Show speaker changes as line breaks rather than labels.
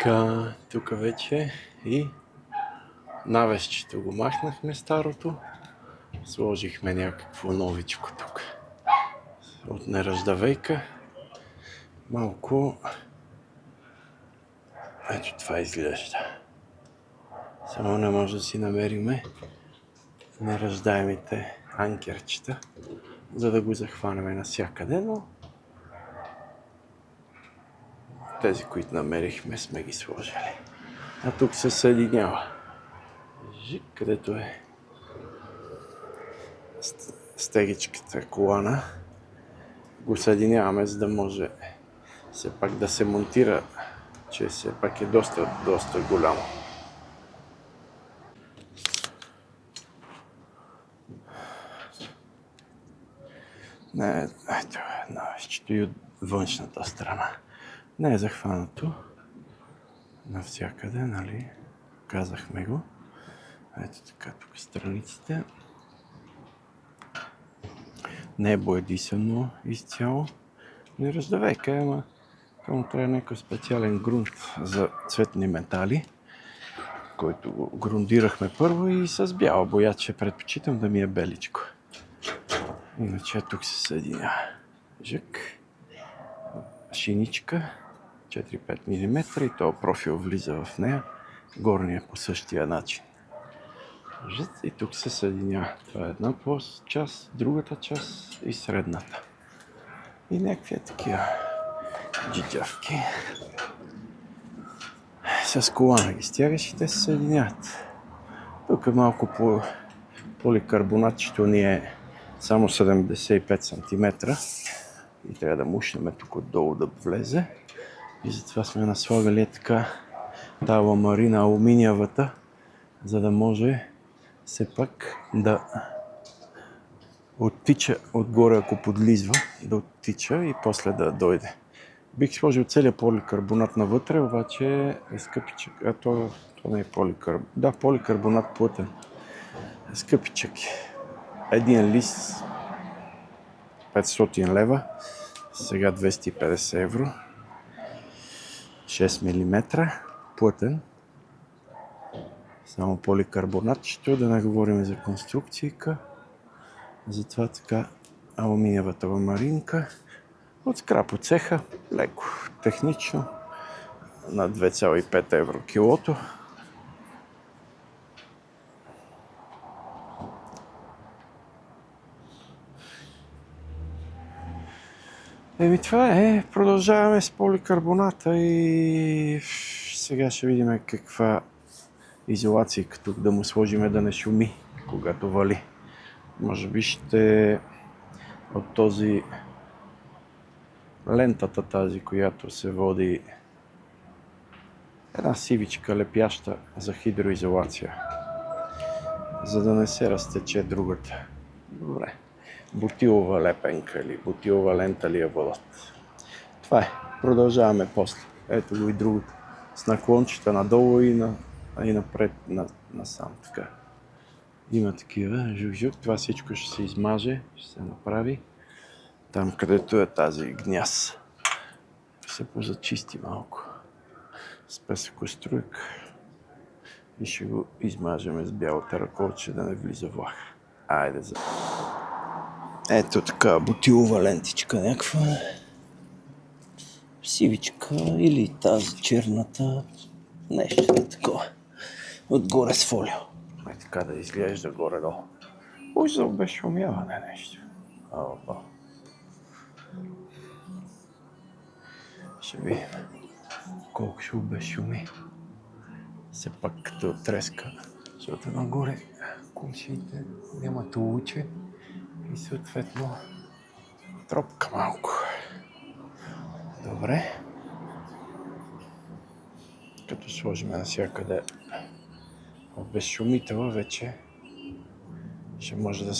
Така, тук вече и навесчето го махнахме старото. Сложихме някакво новичко тук. От неръждавейка. Малко... Ето това изглежда. Само не може да си намериме неръждаемите анкерчета, за да го захванем навсякъде, но тези, които намерихме, сме ги сложили. А тук се съединява. Жик, където е стегичката колана. Го съединяваме, за да може все пак да се монтира, че все пак е доста голямо. Не, ето е навещето и от външната страна. Не е захванато навсякъде, нали? Казахме го. Ето така, тук страниците. Не е боядисано изцяло. Неръждавейка, ама само трябва някакъв специален грунт за цветни метали, който го грундирахме първо и с бяла боя, че предпочитам да ми е беличко. Иначе тук се съединява жък, шиничка, 4-5 мм и този профил влиза в нея, горния по същия начин. И тук се съединява. Това е една част, другата част и средната. И някакви такива джиджавки. С колана ги стягаш и те се съединяват. Тук е малко по поликарбонат, защото ни е само 75 см и трябва да мушнем тук отдолу да влезе. И затова сме наслагали така тази ламарина алуминиевата, за да може все пак да оттича отгоре, ако подлизва, да оттича и после да дойде. Бих сложил целият поликарбонат навътре, обаче е скъпичък. А то не е поликарбонат. Да, поликарбонат плътен. Е скъпичък. Един лист 500 лева, сега 250 евро. 6 мм плътен. Само поликарбонат, ще да не говорим за конструкцийка. Затова така алуминиевата ламаринка от скрап от цеха, леко технично, на 2,5 евро килото. Това е. Продължаваме с поликарбоната и сега ще видим каква изолация тук да му сложим да не шуми, когато вали. Може би ще от този лентата тази, която се води една сивичка лепяща за хидроизолация, за да не се разтече другата. Добре. Бутилова лепенка или бутилова лента ли я водят. Това е. Продължаваме после. Ето го и другото. С наклончета надолу и напред насам. Така. Има такива жук-жук. Това всичко ще се измаже, ще се направи. Там, където е тази гняз. Ще се позачисти малко. С песъкоструйка. И ще го измажем с бялата ръковче да не влиза влах. Айде за... Ето така, бутилова лентичка някаква. Сивичка или тази черната. Нещо е такова. Отгоре с фолио. Е така да изглежда горе-долу. Уж за обезшумяване нещо. Опа. Ще видим колко ще обезшуми. Все пак като треска. Защото нагоре кумшите нямат луче и съответно тропка малко. Добре. Като сложим навсякъде обезшумителя, вече ще може да се